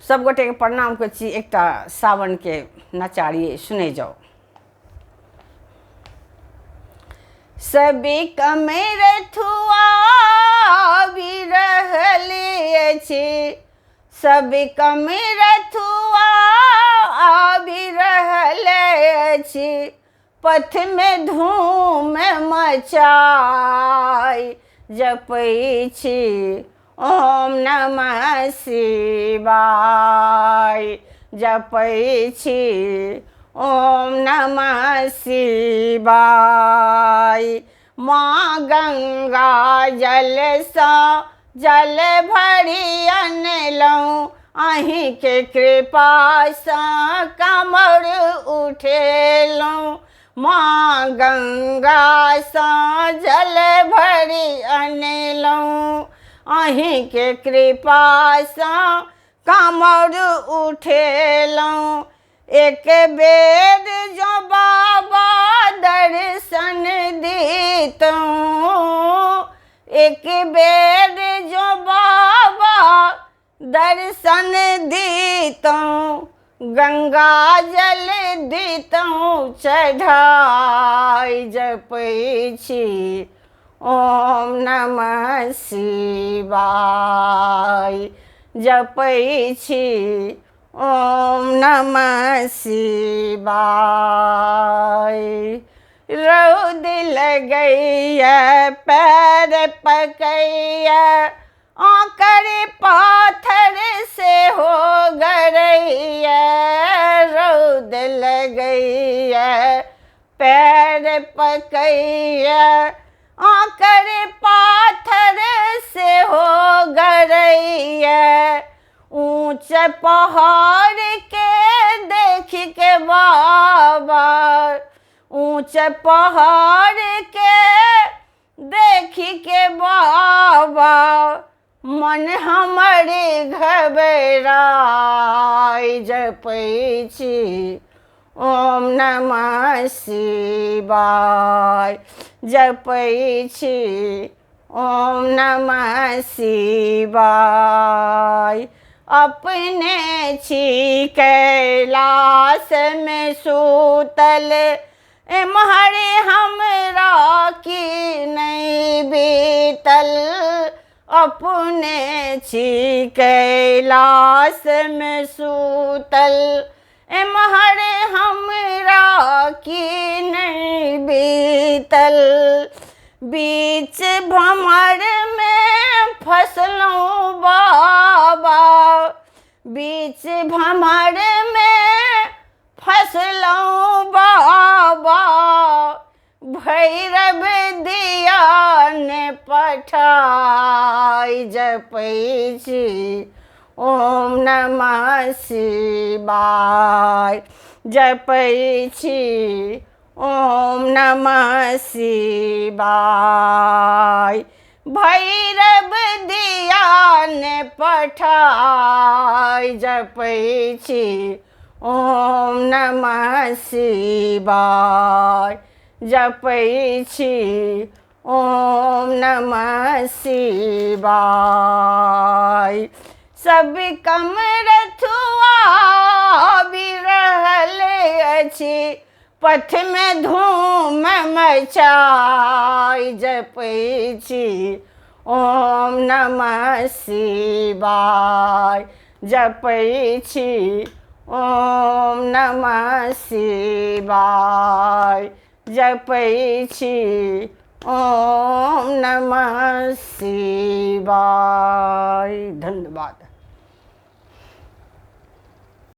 सब गोटे के प्रणाम कर छी। एकटा सावन के नचारिए सुने जाओ। सभी कमेर थुआ भी रहलिए छी, सभी कमेर थुआ भी रहले छी, पथ में धूम मचाई जपै छी ओम नमः शिवाय, जपै छी ओम नमः शिवाय। माँ गंगा जल सा जल भरी अनलऊँ, अहीं के कृपा सा कमर उठेलऊँ। माँ गंगा सा जल भरी अनलऊँ, अहीं के कृपा सा कमर उठेलऊँ। एक बेर जो बाबा दर्शन दीतऊँ, एक बेर जो बाबा दर्शन दीतऊँ, गंगा जल दीतऊँ चढ़ाई जपै छी ओम नमः शिवाय, जपै छी ओम नमः शिवाय। रौद लगैया पैर पकैया, आकर पाथर से हो गरैया। रौद लगैया पैर पकैया, आकर पाथर से हो गरैया। ऊंच पहाड़ के देख के बाबा, ऊंच पहाड़ के देख के बाबा, मन हमारे घबराई जपै छी ओम नमः शिवाय, जपै छी ओम नमः शिवाय। अपने छी कैलाश में सूतल, एम्हरे हमरा की नहीं बीतल। अपने छी कैलाश में सूतल, एम्हरे हमरा की नहीं बीतल। बीच भंवर में फसलूँ बाबा, बीच भंवर में फसलूँ बाबा। भैरव दिया ने पठाई जपै छी ओम नमः शिवाय, जपै छी ओम नमः शिवाय। भैरव दिया ने पठाई जपै छी ओम नमः शिवाय, जपै छी ओम नमः शिवाय। सब कमर थुआ भी रहले अछि, पथ में धूम मचाई जपै छी ओम नमः शिवाय, जपै छी ओम नमः शिवाय, जपै छी ओम नमः शिवाय। धन्यवाद।